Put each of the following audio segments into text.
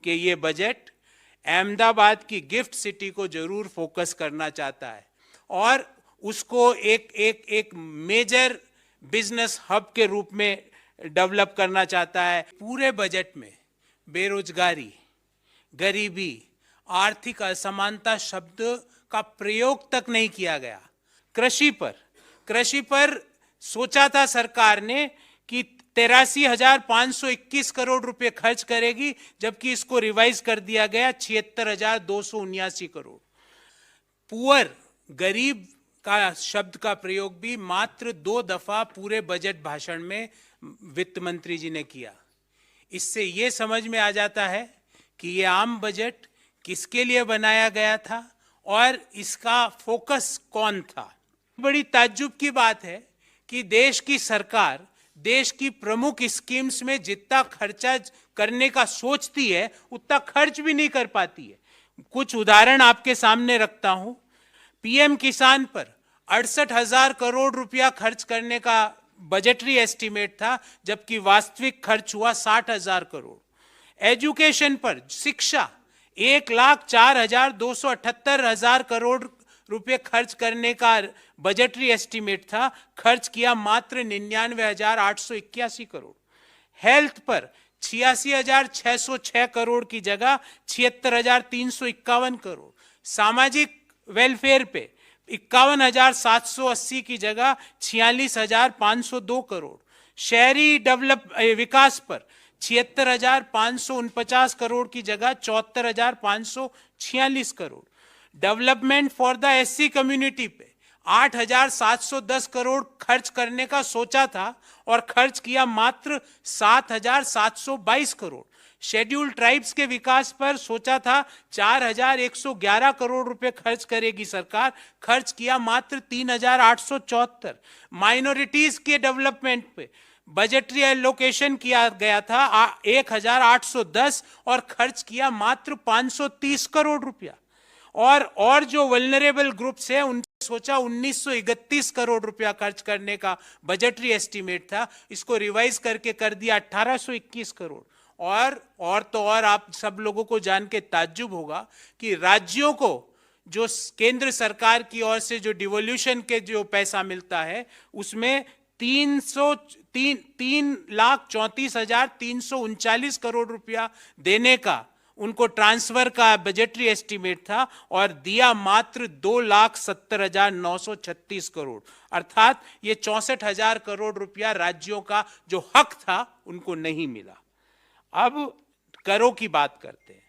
कि ये बजट अहमदाबाद की गिफ्ट सिटी को जरूर फोकस करना चाहता है और उसको एक मेजर बिजनेस हब के रूप में डेवलप करना चाहता है। पूरे बजट में बेरोजगारी, गरीबी, आर्थिक असमानता शब्द का प्रयोग तक नहीं किया गया। कृषि पर सोचा था सरकार ने कि 83,521 करोड़ रुपए खर्च करेगी, जबकि इसको रिवाइज कर दिया गया 76,279 करोड़। पुअर, गरीब का शब्द का प्रयोग भी मात्र 2 दफा पूरे बजट भाषण में वित्त मंत्री जी ने किया। इससे ये समझ में आ जाता है कि ये आम बजट किसके लिए बनाया गया था और इसका फोकस कौन था। बड़ी ताज्जुब की बात है कि देश की सरकार देश की प्रमुख स्कीम्स में जितना खर्चा करने का सोचती है उतना खर्च भी नहीं कर पाती है। कुछ उदाहरण आपके सामने रखता हूं। पीएम किसान पर 68,000 करोड़ रुपया खर्च करने का बजटरी एस्टीमेट था, जबकि वास्तविक खर्च हुआ 60,000 करोड़। एजुकेशन पर, शिक्षा 1,04,278,000 करोड़ रुपए खर्च करने का बजटरी एस्टीमेट था, खर्च किया मात्र 99,881 करोड़। हेल्थ पर 86,606 करोड़ की जगह 76,351 करोड़। सामाजिक वेलफेयर पे 51,780 की जगह 46,502 करोड़। शहरी विकास पर 76,549 करोड़ की जगह 74,546 crore. Development for the SC community पे 8,710 करोड़ खर्च करने का सोचा था और खर्च किया मात्र 7,722 करोड़। शेड्यूल ट्राइब्स के विकास पर सोचा था 4,111 करोड़ रुपए खर्च करेगी सरकार, खर्च किया मात्र 3,874। माइनॉरिटीज के डेवलपमेंट पे बजटरी एलोकेशन किया गया था 1,810 और खर्च किया मात्र 530 करोड़ रुपया। और जो वल्नरेबल ग्रुप्स है उनसे सोचा 1,931 करोड़ रुपया खर्च करने का बजटरी एस्टीमेट था, इसको रिवाइज करके कर दिया 1,821 करोड़। और आप सब लोगों को जान के ताज्जुब होगा कि राज्यों को जो केंद्र सरकार की ओर से जो डिवोल्यूशन के जो पैसा मिलता है उसमें 3,34,339 करोड़ रुपया देने का उनको ट्रांसफर का बजटरी एस्टीमेट था और दिया मात्र 2,70,936 करोड़। अर्थात ये 64,000 करोड़ रुपया राज्यों का जो हक था उनको नहीं मिला। अब करों की बात करते हैं।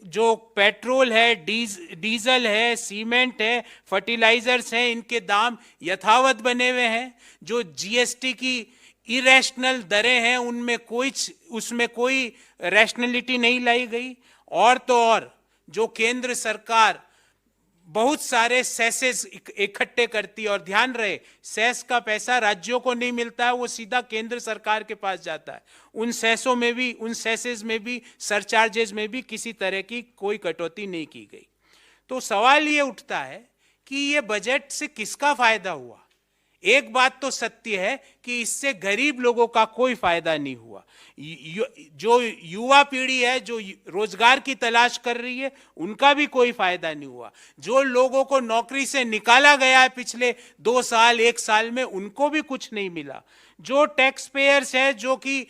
जो पेट्रोल है, डीजल है, सीमेंट है, फर्टिलाइजर्स हैं, इनके दाम यथावत बने हुए हैं। जो जीएसटी की इरेशनल दरें हैं उसमें कोई रैशनलिटी नहीं लाई गई। और तो और जो केंद्र सरकार बहुत सारे सेसेस इकट्ठे करती है, और ध्यान रहे सेस का पैसा राज्यों को नहीं मिलता है, वो सीधा केंद्र सरकार के पास जाता है। उन सेसेस में भी सरचार्जेस में भी किसी तरह की कोई कटौती नहीं की गई। तो सवाल ये उठता है कि ये बजट से किसका फायदा हुआ। एक बात तो सत्य है कि इससे गरीब लोगों का कोई फायदा नहीं हुआ। जो युवा पीढ़ी है जो रोजगार की तलाश कर रही है उनका भी कोई फायदा नहीं हुआ। जो लोगों को नौकरी से निकाला गया है पिछले 2 साल 1 साल में उनको भी कुछ नहीं मिला। जो टैक्स पेयर्स है जो कि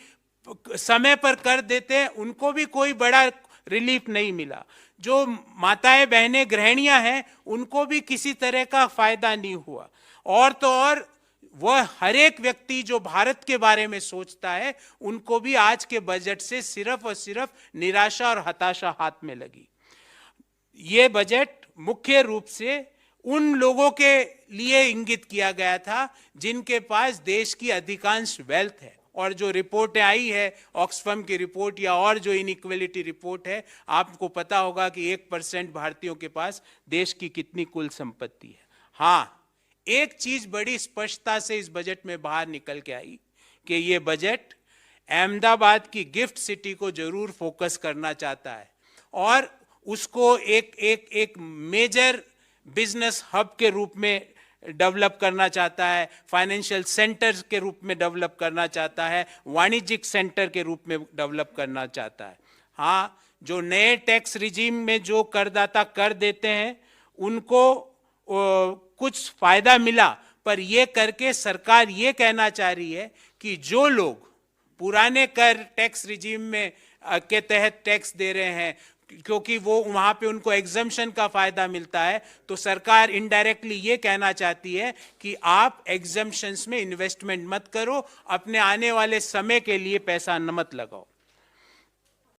समय पर कर देते हैं उनको भी कोई बड़ा रिलीफ नहीं मिला। जो माताएं बहनें गृहिणियां हैं उनको भी किसी तरह का फायदा नहीं हुआ। और तो और वह हर एक व्यक्ति जो भारत के बारे में सोचता है उनको भी आज के बजट से सिर्फ और सिर्फ निराशा और हताशा हाथ में लगी। ये बजट मुख्य रूप से उन लोगों के लिए इंगित किया गया था जिनके पास देश की अधिकांश वेल्थ है। और जो रिपोर्टें आई है ऑक्सफैम की रिपोर्ट या और जो इनइक्वालिटी रिपोर्ट है, आपको पता होगा कि 1% भारतीयों के पास देश की कितनी कुल संपत्ति है। हाँ, एक चीज बड़ी स्पष्टता से इस बजट में बाहर निकल के आई कि ये बजट अहमदाबाद की गिफ्ट सिटी को जरूर फोकस करना चाहता है और उसको एक मेजर बिजनेस हब के रूप में डेवलप करना चाहता है, फाइनेंशियल सेंटर के रूप में डेवलप करना चाहता है, वाणिज्यिक सेंटर के रूप में डेवलप करना चाहता है। हाँ, जो नए टैक्स रिजीम में जो करदाता कर देते हैं उनको कुछ फायदा मिला, पर ये करके सरकार ये कहना चाह रही है कि जो लोग पुराने कर टैक्स रिजीम में के तहत टैक्स दे रहे हैं, क्योंकि वो वहां पे उनको एग्जम्पशन का फायदा मिलता है, तो सरकार इनडायरेक्टली ये कहना चाहती है कि आप एग्जम्पशंस में इन्वेस्टमेंट मत करो, अपने आने वाले समय के लिए पैसा न मत लगाओ।